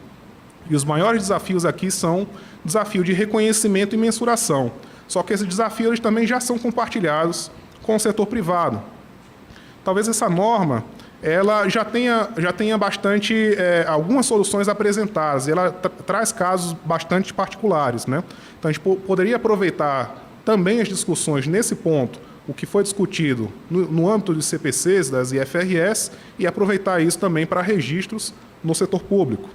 E os maiores desafios aqui são desafio de reconhecimento e mensuração. Só que esses desafios também já são compartilhados com o setor privado. Talvez essa norma ela já tenha bastante algumas soluções apresentadas. E ela traz casos bastante particulares. Né? Então, a gente poderia aproveitar também as discussões nesse ponto, o que foi discutido no âmbito dos CPCs, das IFRS, e aproveitar isso também para registros no setor público.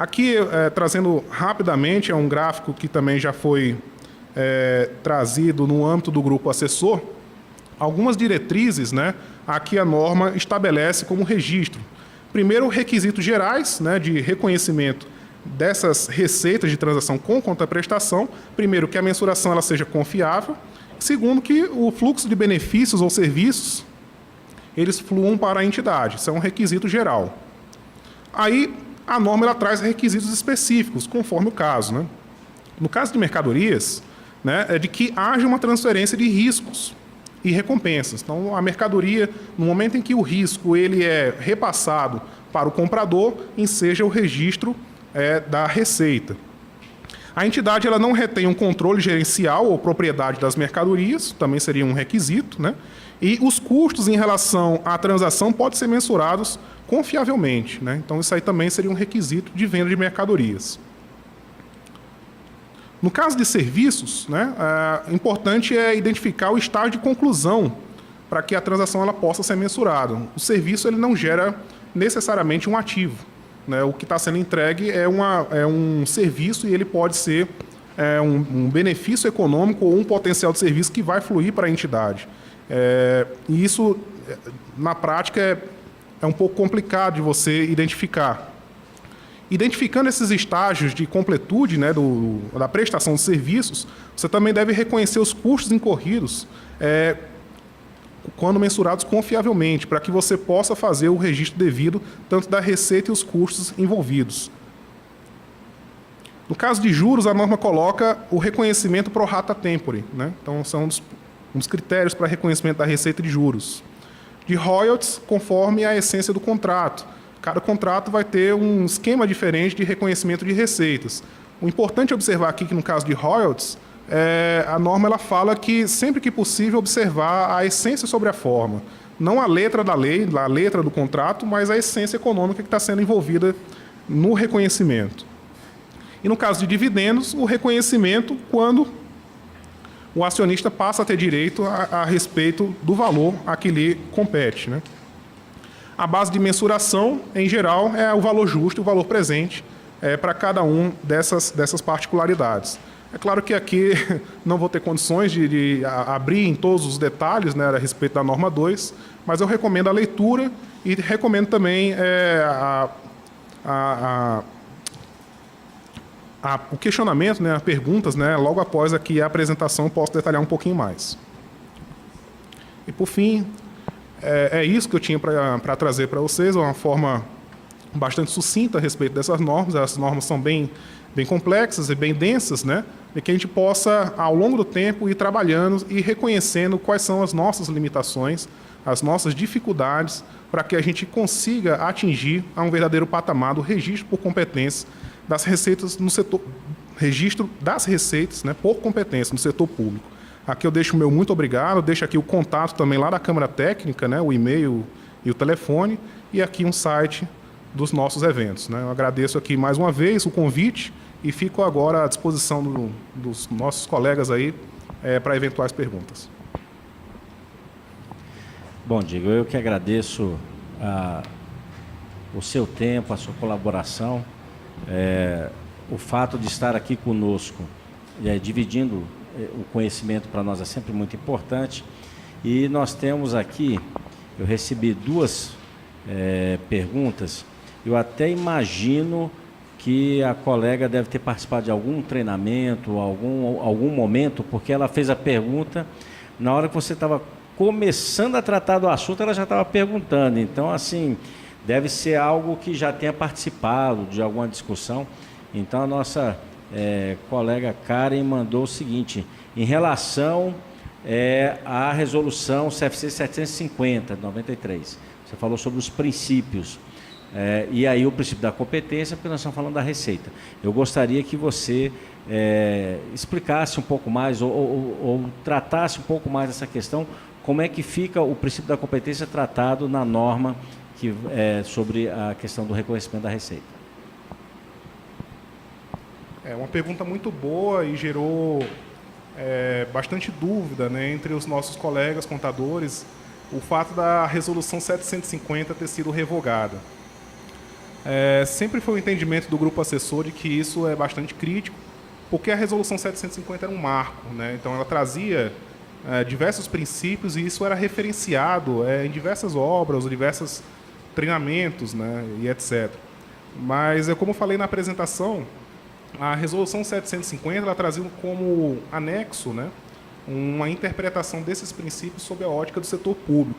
Aqui, trazendo rapidamente, é um gráfico que também já foi trazido no âmbito do grupo assessor, algumas diretrizes, né? Aqui a norma estabelece como registro. Primeiro, requisitos gerais, né, de reconhecimento dessas receitas de transação com contraprestação. Primeiro, que a mensuração ela seja confiável. Segundo, que o fluxo de benefícios ou serviços eles fluam para a entidade. Isso é um requisito geral. Aí, a norma ela traz requisitos específicos, conforme o caso, né? No caso de mercadorias, né, é de que haja uma transferência de riscos e recompensas. Então, a mercadoria, no momento em que o risco ele é repassado para o comprador, enseja o registro da receita. A entidade ela não retém um controle gerencial ou propriedade das mercadorias, também seria um requisito, né? E os custos em relação à transação podem ser mensurados confiavelmente, né? Então, isso aí também seria um requisito de venda de mercadorias. No caso de serviços, né, importante é identificar o estágio de conclusão para que a transação ela possa ser mensurada. O serviço ele não gera necessariamente um ativo, né? O que está sendo entregue é um serviço e ele pode ser um benefício econômico ou um potencial de serviço que vai fluir para a entidade. E isso, na prática, é um pouco complicado de você identificar. Identificando esses estágios de completude, né, da prestação de serviços, você também deve reconhecer os custos incorridos quando mensurados confiavelmente, para que você possa fazer o registro devido tanto da receita e os custos envolvidos. No caso de juros, a norma coloca o reconhecimento pro rata tempore, né? Então, são um dos critérios para reconhecimento da receita de juros. De royalties, conforme a essência do contrato. Cada contrato vai ter um esquema diferente de reconhecimento de receitas. O importante é observar aqui que, no caso de royalties, a norma ela fala que, sempre que possível, observar a essência sobre a forma. Não a letra da lei, a letra do contrato, mas a essência econômica que está sendo envolvida no reconhecimento. E, no caso de dividendos, o reconhecimento quando o acionista passa a ter direito a respeito do valor a que lhe compete, né? A base de mensuração, em geral, é o valor justo, o valor presente para cada um dessas particularidades. É claro que aqui não vou ter condições de abrir em todos os detalhes, né, a respeito da norma 2, mas eu recomendo a leitura e recomendo também o questionamento, né, as perguntas, né, logo após aqui a apresentação eu posso detalhar um pouquinho mais. E, por fim, é isso que eu tinha para trazer para vocês, uma forma bastante sucinta a respeito dessas normas. As normas são bem complexas e bem densas, né? E que a gente possa, ao longo do tempo, ir trabalhando e reconhecendo quais são as nossas limitações, as nossas dificuldades, para que a gente consiga atingir a um verdadeiro patamar do registro por competência das receitas no setor, registro das receitas, né, por competência no setor público. Aqui eu deixo o meu muito obrigado, deixo aqui o contato também lá da Câmara Técnica, né, o e-mail e o telefone, e aqui um site dos nossos eventos, né. Eu agradeço aqui mais uma vez o convite e fico agora à disposição dos nossos colegas aí para eventuais perguntas. Bom, Diego, eu que agradeço o seu tempo, a sua colaboração, o fato de estar aqui conosco, dividindo o conhecimento para nós é sempre muito importante. E nós temos aqui, eu recebi duas perguntas, eu até imagino que a colega deve ter participado de algum treinamento, algum momento, porque ela fez a pergunta na hora que você estava começando a tratar do assunto, ela já estava perguntando. Então, assim, deve ser algo que já tenha participado de alguma discussão. Então, a nossa colega Karen mandou o seguinte: em relação à resolução CFC 750, de 93, você falou sobre os princípios. E aí o princípio da competência, porque nós estamos falando da receita. Eu gostaria que você explicasse um pouco mais ou tratasse um pouco mais essa questão, como é que fica o princípio da competência tratado na norma sobre a questão do reconhecimento da receita. É uma pergunta muito boa e gerou bastante dúvida, né, entre os nossos colegas contadores, o fato da resolução 750 ter sido revogada. Sempre foi o entendimento do grupo assessor de que isso é bastante crítico, porque a Resolução 750 era um marco, né? Então ela trazia diversos princípios e isso era referenciado em diversas obras, diversos treinamentos, né? E etc. Mas, como eu falei na apresentação, a Resolução 750 ela trazia como anexo, né, uma interpretação desses princípios sob a ótica do setor público,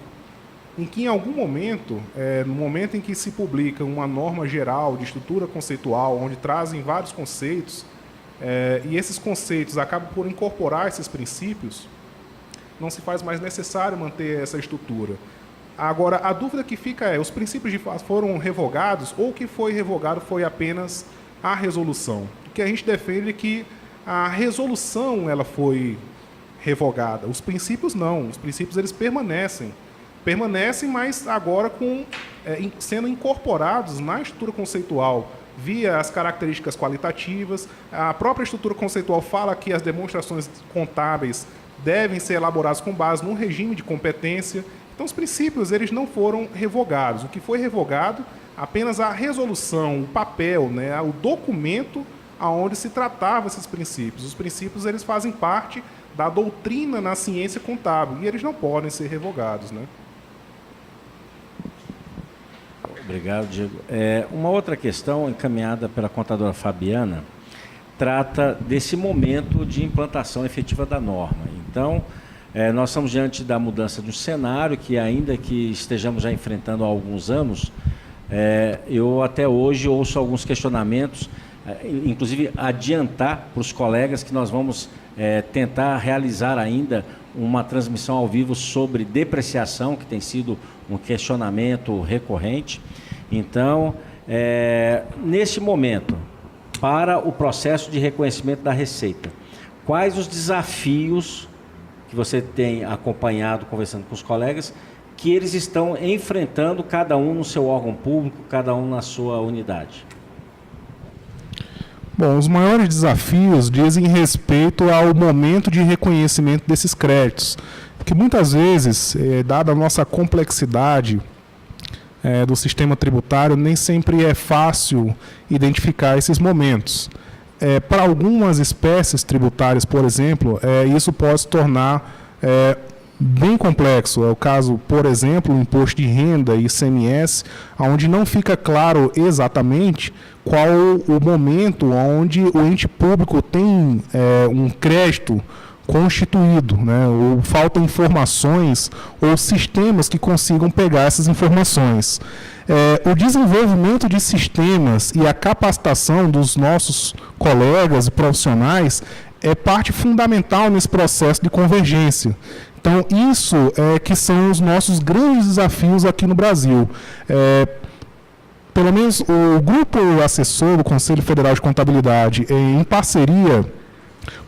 em que, em algum momento, no momento em que se publica uma norma geral de estrutura conceitual, onde trazem vários conceitos, e esses conceitos acabam por incorporar esses princípios, não se faz mais necessário manter essa estrutura. Agora, a dúvida que fica os princípios de fato foram revogados ou o que foi revogado foi apenas a resolução? O que a gente defende é que a resolução ela foi revogada, os princípios não, os princípios eles permanecem, mas agora sendo incorporados na estrutura conceitual, via as características qualitativas. A própria estrutura conceitual fala que as demonstrações contábeis devem ser elaboradas com base num regime de competência. Então, os princípios eles não foram revogados. O que foi revogado apenas a resolução, o papel, né, o documento aonde se tratava esses princípios. Os princípios eles fazem parte da doutrina na ciência contábil e eles não podem ser revogados, né? Obrigado, Diego. Uma outra questão encaminhada pela contadora Fabiana trata desse momento de implantação efetiva da norma. Então, nós estamos diante da mudança de um cenário que, ainda que estejamos já enfrentando há alguns anos, eu até hoje ouço alguns questionamentos, inclusive adiantar para os colegas que nós vamos tentar realizar ainda uma transmissão ao vivo sobre depreciação, que tem sido um questionamento recorrente. Então, neste momento, para o processo de reconhecimento da Receita, quais os desafios que você tem acompanhado, conversando com os colegas, que eles estão enfrentando, cada um no seu órgão público, cada um na sua unidade? Bom, os maiores desafios dizem respeito ao momento de reconhecimento desses créditos, porque muitas vezes, dada a nossa complexidade do sistema tributário, nem sempre é fácil identificar esses momentos. Para algumas espécies tributárias, por exemplo, isso pode se tornar bem complexo. É o caso, por exemplo, do imposto de renda e ICMS, onde não fica claro exatamente qual o momento onde o ente público tem um crédito constituído, né? Ou faltam informações ou sistemas que consigam pegar essas informações. O desenvolvimento de sistemas e a capacitação dos nossos colegas e profissionais é parte fundamental nesse processo de convergência. Então, isso que são os nossos grandes desafios aqui no Brasil. Pelo menos o grupo assessor do Conselho Federal de Contabilidade, em parceria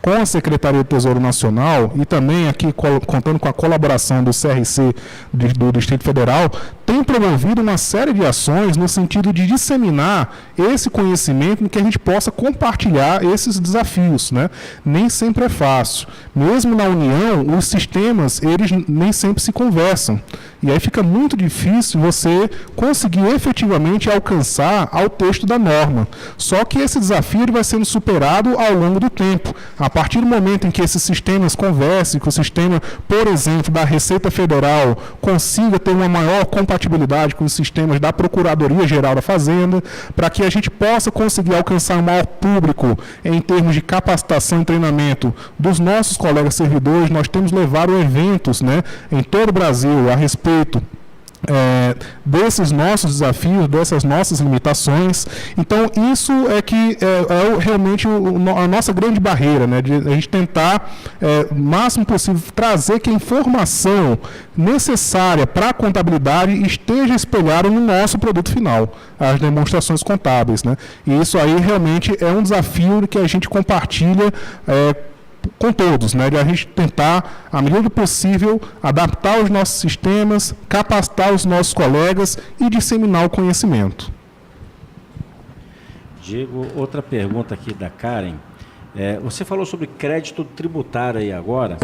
com a Secretaria do Tesouro Nacional e também aqui contando com a colaboração do CRC do Distrito Federal, tem promovido uma série de ações no sentido de disseminar esse conhecimento, em que a gente possa compartilhar esses desafios, né? Nem sempre é fácil. Mesmo na União, os sistemas, eles nem sempre se conversam. E aí fica muito difícil você conseguir efetivamente alcançar ao texto da norma. Só que esse desafio ele vai sendo superado ao longo do tempo. A partir do momento em que esses sistemas conversem, que o sistema, por exemplo, da Receita Federal consiga ter uma maior compatibilidade com os sistemas da Procuradoria Geral da Fazenda, para que a gente possa conseguir alcançar um maior público em termos de capacitação e treinamento dos nossos colegas servidores, nós temos levado eventos, né, em todo o Brasil a respeito desses nossos desafios, dessas nossas limitações. Então, isso é que realmente a nossa grande barreira, né, de a gente tentar, o máximo possível, trazer que a informação necessária para a contabilidade esteja espelhada no nosso produto final, as demonstrações contábeis, né? E isso aí realmente é um desafio que a gente compartilha com todos, né, de a gente tentar, à medida do possível, adaptar os nossos sistemas, capacitar os nossos colegas e disseminar o conhecimento. Diego, outra pergunta aqui da Karen. Você falou sobre crédito tributário aí agora,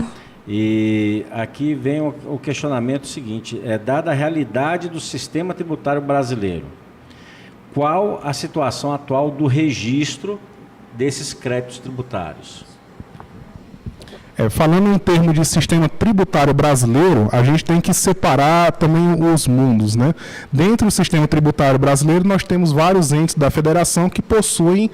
e aqui vem o questionamento seguinte: dada a realidade do sistema tributário brasileiro, qual a situação atual do registro desses créditos tributários? Falando em termos de sistema tributário brasileiro, a gente tem que separar também os mundos, né? Dentro do sistema tributário brasileiro, nós temos vários entes da federação que possuem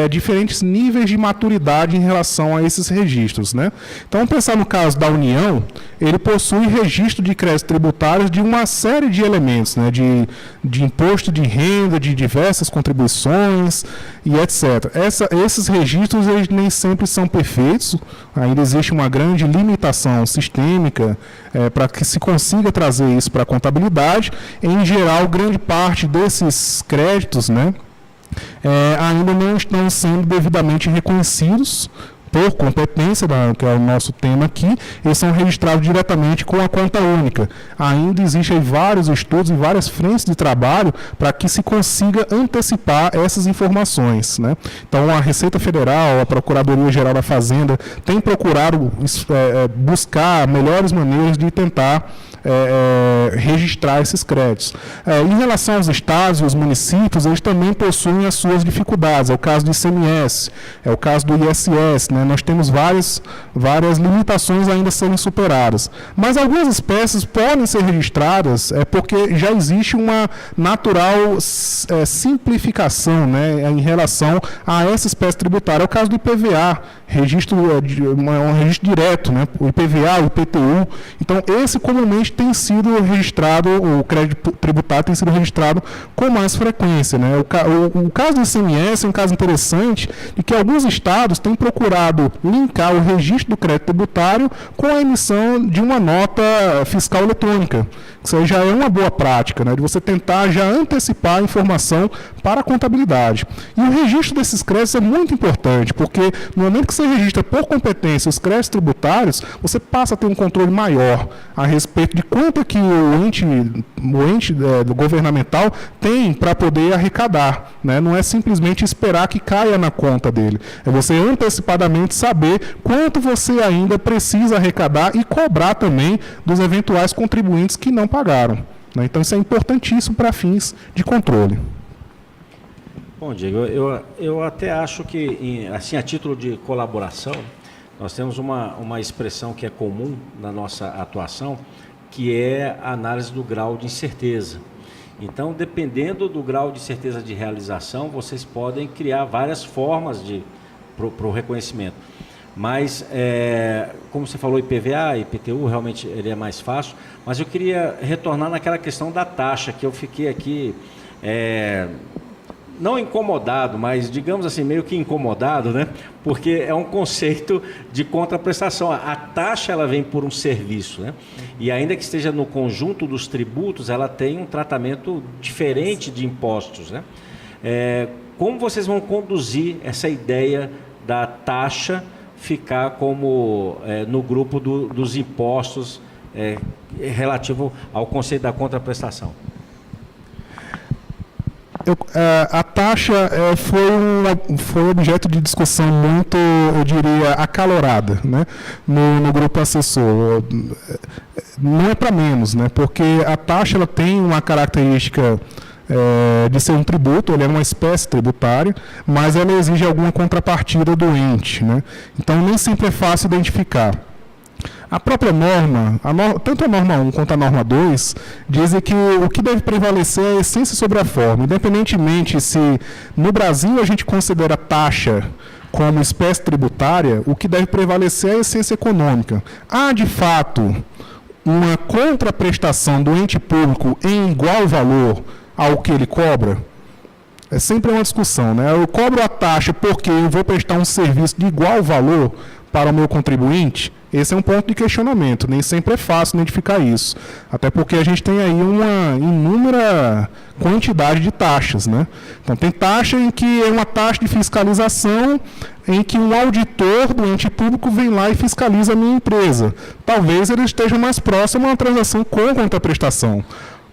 diferentes níveis de maturidade em relação a esses registros, né? Então, vamos pensar no caso da União, ele possui registro de créditos tributários de uma série de elementos, né? De imposto de renda, de diversas contribuições e etc. Esses registros eles nem sempre são perfeitos, ainda existe uma grande limitação sistêmica para que se consiga trazer isso para a contabilidade. Em geral, grande parte desses créditos, né, ainda não estão sendo devidamente reconhecidos por competência, que é o nosso tema aqui, eles são registrados diretamente com a conta única. Ainda existem vários estudos e várias frentes de trabalho para que se consiga antecipar essas informações, né? Então, a Receita Federal, a Procuradoria-Geral da Fazenda tem procurado buscar melhores maneiras de tentar registrar esses créditos. Em relação aos estados e os municípios, eles também possuem as suas dificuldades. É o caso do ICMS, é o caso do ISS, né? Nós temos várias limitações ainda a serem superadas. Mas algumas espécies podem ser registradas porque já existe uma natural simplificação, né, em relação a essa espécie tributária. É o caso do IPVA, um registro direto, né? O IPVA, o IPTU. Então, esse comumente tem sido registrado, o crédito tributário tem sido registrado com mais frequência, né? O caso do ICMS é um caso interessante de que alguns estados têm procurado linkar o registro do crédito tributário com a emissão de uma nota fiscal eletrônica. Isso aí já é uma boa prática, né? De você tentar já antecipar a informação para a contabilidade. E o registro desses créditos é muito importante, porque no momento que você registra por competência os créditos tributários, você passa a ter um controle maior a respeito de quanto que o ente governamental tem para poder arrecadar, né? Não é simplesmente esperar que caia na conta dele. É você antecipadamente saber quanto você ainda precisa arrecadar e cobrar também dos eventuais contribuintes que não pagaram, né? Então, isso é importantíssimo para fins de controle. Bom, Diego, eu até acho que, assim, a título de colaboração, nós temos uma expressão que é comum na nossa atuação, que é a análise do grau de incerteza. Então, dependendo do grau de certeza de realização, vocês podem criar várias formas para o reconhecimento. Mas, como você falou, IPVA, IPTU, realmente ele é mais fácil, mas eu queria retornar naquela questão da taxa, que eu fiquei aqui, não incomodado, mas digamos assim, meio que incomodado, né? Porque é um conceito de contraprestação. A taxa, ela vem por um serviço, né? E ainda que esteja no conjunto dos tributos, ela tem um tratamento diferente de impostos, né? Como vocês vão conduzir essa ideia da taxa ficar como no grupo dos impostos relativo ao conceito da contraprestação? A taxa foi objeto de discussão muito, eu diria, acalorada, né, no grupo assessor. Não é para menos, né, porque a taxa ela tem uma característica de ser um tributo, ele é uma espécie tributária, mas ela exige alguma contrapartida do ente, né? Então, nem sempre é fácil identificar. A própria norma, tanto a norma 1 quanto a norma 2, dizem que o que deve prevalecer é a essência sobre a forma, independentemente se no Brasil a gente considera taxa como espécie tributária, o que deve prevalecer é a essência econômica. Há, de fato, uma contraprestação do ente público em igual valor ao que ele cobra? É sempre uma discussão, né? Eu cobro a taxa porque eu vou prestar um serviço de igual valor para o meu contribuinte? Esse é um ponto de questionamento. Nem sempre é fácil identificar isso. Até porque a gente tem aí uma inúmera quantidade de taxas, né? Então, tem taxa em que é uma taxa de fiscalização em que um auditor do ente público vem lá e fiscaliza a minha empresa. Talvez ele esteja mais próximo a uma transação com contraprestação.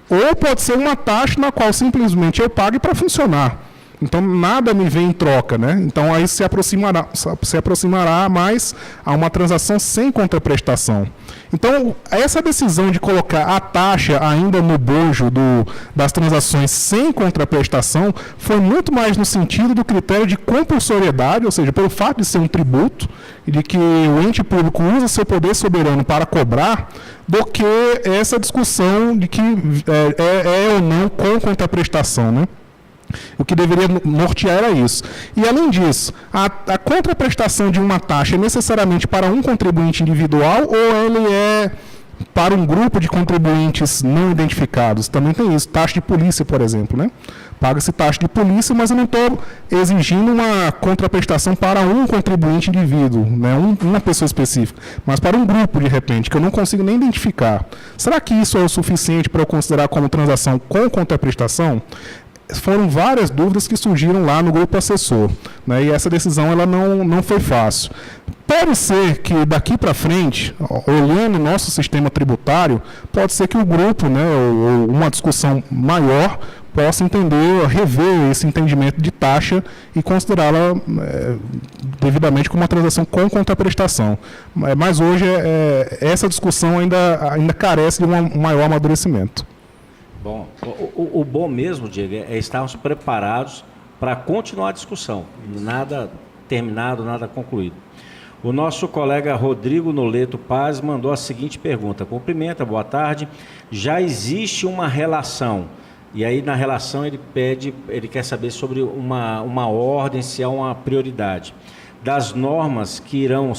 Ou pode ser uma taxa na qual simplesmente eu pague para funcionar. então nada me vem em troca, né? Então aí se aproximará mais a uma transação sem contraprestação. Então, essa decisão de colocar a taxa ainda no bojo das transações sem contraprestação foi muito mais no sentido do critério de compulsoriedade, ou seja, pelo fato de ser um tributo e de que o ente público usa seu poder soberano para cobrar, do que essa discussão de que é ou não com contraprestação, né? O que deveria nortear era isso. E, além disso, a contraprestação de uma taxa é necessariamente para um contribuinte individual ou ele é para um grupo de contribuintes não identificados? Também tem isso. Taxa de polícia, por exemplo, né? Paga-se taxa de polícia, mas eu não estou exigindo uma contraprestação para um contribuinte indivíduo, né? Uma pessoa específica, mas para um grupo, de repente, que eu não consigo nem identificar. Será que isso é o suficiente para eu considerar como transação com contraprestação? Foram várias dúvidas que surgiram lá no grupo assessor, né? E essa decisão ela não foi fácil. Pode ser que daqui para frente, olhando o nosso sistema tributário, pode ser que o grupo, né, ou uma discussão maior, possa entender, rever esse entendimento de taxa e considerá-la devidamente como uma transação com contraprestação. Mas hoje essa discussão ainda carece de um maior amadurecimento. Bom, o bom mesmo, Diego, é estarmos preparados para continuar a discussão. Nada terminado, nada concluído. O nosso colega Rodrigo Noleto Paz mandou a seguinte pergunta. Cumprimenta, boa tarde. Já existe uma relação, e aí na relação ele quer saber sobre uma ordem, se há uma prioridade, das normas que irão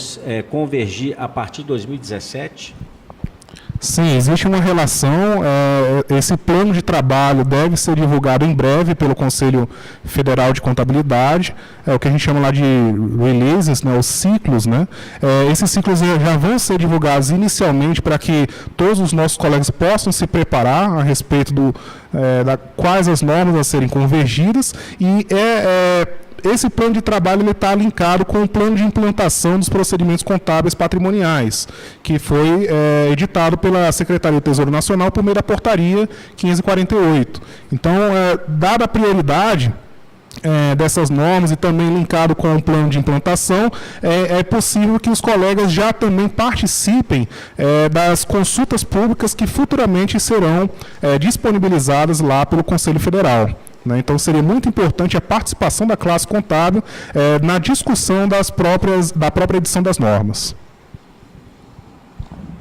convergir a partir de 2017? Sim, existe uma relação. Esse plano de trabalho deve ser divulgado em breve pelo Conselho Federal de Contabilidade, o que a gente chama lá de releases, né, os ciclos, né? Esses ciclos já vão ser divulgados inicialmente para que todos os nossos colegas possam se preparar a respeito quais as normas a serem convergidas, e esse plano de trabalho está linkado com o plano de implantação dos procedimentos contábeis patrimoniais, que foi editado pela Secretaria do Tesouro Nacional por meio da portaria 548. Então, dada a prioridade dessas normas e também linkado com o plano de implantação, é possível que os colegas já também participem das consultas públicas que futuramente serão disponibilizadas lá pelo Conselho Federal. Então, seria muito importante a participação da classe contábil na discussão da própria edição das normas.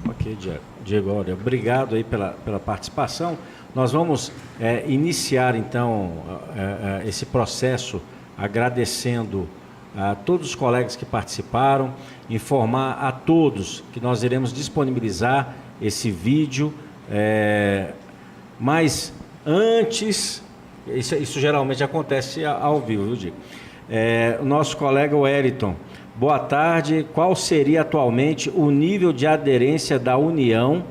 Ok, Diego, obrigado aí pela participação. Nós vamos iniciar, então, esse processo agradecendo a todos os colegas que participaram, informar a todos que nós iremos disponibilizar esse vídeo, mas antes... Isso geralmente acontece ao vivo, viu, Diego? O nosso colega Wellington, boa tarde. Qual seria atualmente o nível de aderência da União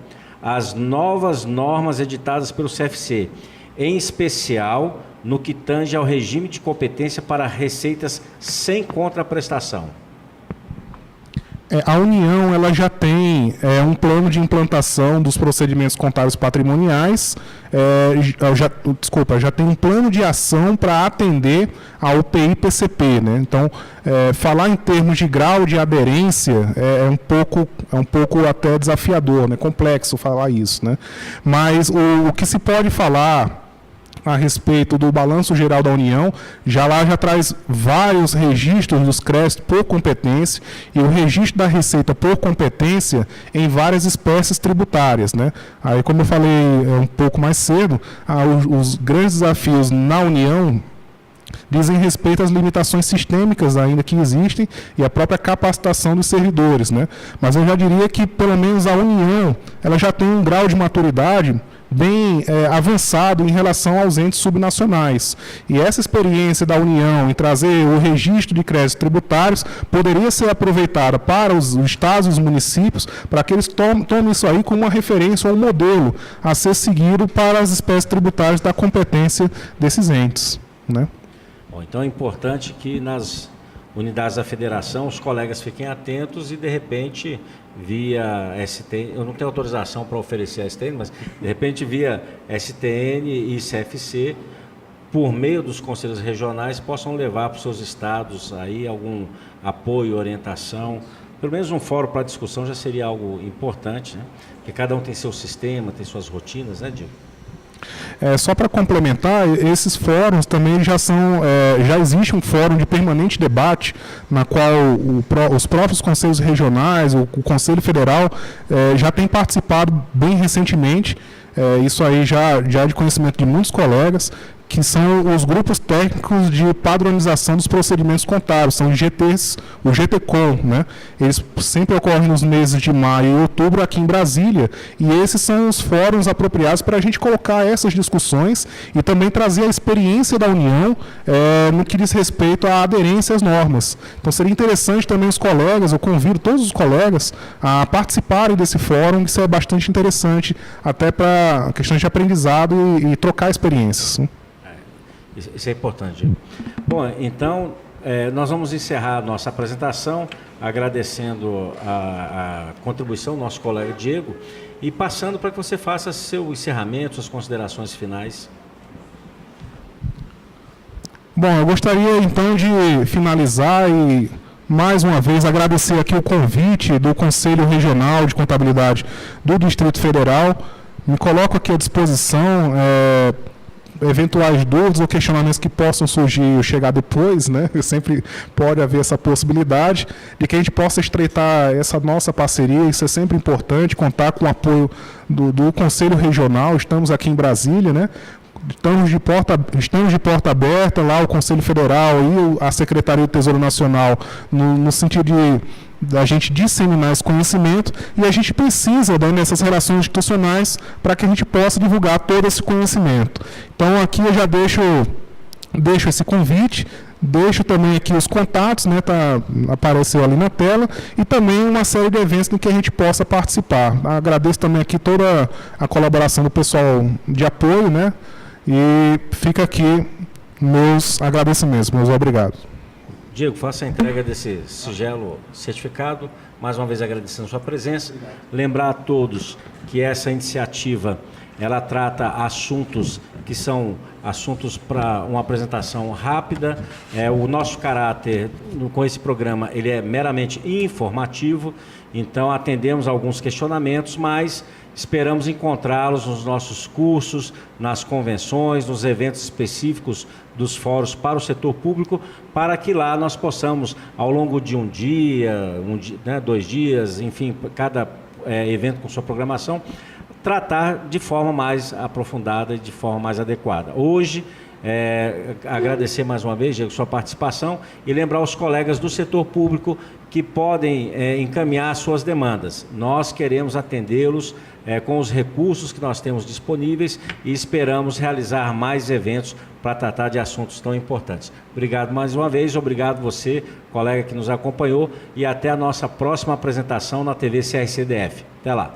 às novas normas editadas pelo CFC, em especial no que tange ao regime de competência para receitas sem contraprestação? A União ela já tem um plano de implantação dos procedimentos contábeis patrimoniais, já tem um plano de ação para atender ao UPI-PCP, né? Então, falar em termos de grau de aderência é um pouco até desafiador, né? Complexo falar isso, né? Mas o que se pode falar a respeito do Balanço Geral da União, já traz vários registros dos créditos por competência e o registro da receita por competência em várias espécies tributárias, né? Aí, como eu falei um pouco mais cedo, os grandes desafios na União dizem respeito às limitações sistêmicas ainda que existem e a própria capacitação dos servidores, né? Mas eu já diria que, pelo menos, a União ela já tem um grau de maturidade bem avançado em relação aos entes subnacionais. E essa experiência da União em trazer o registro de créditos tributários poderia ser aproveitada para os estados e os municípios, para que eles tomem isso aí como uma referência ou um modelo a ser seguido para as espécies tributárias da competência desses entes, né? Bom, então é importante que nas unidades da federação os colegas fiquem atentos e, de repente, via STN, eu não tenho autorização para oferecer a STN, mas de repente via STN e CFC, por meio dos conselhos regionais, possam levar para os seus estados aí algum apoio, orientação. Pelo menos um fórum para discussão já seria algo importante, né? Porque cada um tem seu sistema, tem suas rotinas, né, Diego? Só para complementar, esses fóruns também já existe um fórum de permanente debate, na qual os próprios conselhos regionais, o Conselho Federal, já tem participado bem recentemente. Isso aí já é de conhecimento de muitos colegas, que são os grupos técnicos de padronização dos procedimentos contábeis, são os GTs, o GTCOM, né? Eles sempre ocorrem nos meses de maio e outubro aqui em Brasília, e esses são os fóruns apropriados para a gente colocar essas discussões e também trazer a experiência da União no que diz respeito à aderência às normas. Então seria interessante também os colegas, eu convido todos os colegas a participarem desse fórum, isso é bastante interessante, até para questões de aprendizado e trocar experiências. Isso é importante. Bom, então, nós vamos encerrar a nossa apresentação, agradecendo a contribuição do nosso colega Diego e passando para que você faça seu encerramento, suas considerações finais. Bom, eu gostaria então de finalizar e, mais uma vez, agradecer aqui o convite do Conselho Regional de Contabilidade do Distrito Federal. Me coloco aqui à disposição, eventuais dúvidas ou questionamentos que possam surgir ou chegar depois, né? Sempre pode haver essa possibilidade de que a gente possa estreitar essa nossa parceria. Isso é sempre importante, contar com o apoio do Conselho Regional. Estamos aqui em Brasília, né? Estamos de porta aberta, lá o Conselho Federal e a Secretaria do Tesouro Nacional, no sentido da gente disseminar esse conhecimento, e a gente precisa, né, nessas relações institucionais para que a gente possa divulgar todo esse conhecimento. Então aqui eu já deixo esse convite, deixo também aqui os contatos, né, apareceu ali na tela, e também uma série de eventos em que a gente possa participar. Agradeço também aqui toda a colaboração do pessoal de apoio, né, e fica aqui meus agradecimentos, meus obrigados. Diego, faça a entrega desse singelo certificado, mais uma vez agradecendo a sua presença. Lembrar a todos que essa iniciativa, ela trata assuntos que são assuntos para uma apresentação rápida. O nosso caráter com esse programa, ele é meramente informativo, então atendemos alguns questionamentos, mas esperamos encontrá-los nos nossos cursos, nas convenções, nos eventos específicos dos fóruns para o setor público, para que lá nós possamos, ao longo de um dia, né, 2 dias, enfim, cada evento com sua programação, tratar de forma mais aprofundada e de forma mais adequada. Hoje, agradecer mais uma vez, Diego, sua participação e lembrar os colegas do setor público que podem encaminhar suas demandas. Nós queremos atendê-los com os recursos que nós temos disponíveis e esperamos realizar mais eventos para tratar de assuntos tão importantes. Obrigado mais uma vez, obrigado você, colega que nos acompanhou, e até a nossa próxima apresentação na TV CRCDF. Até lá.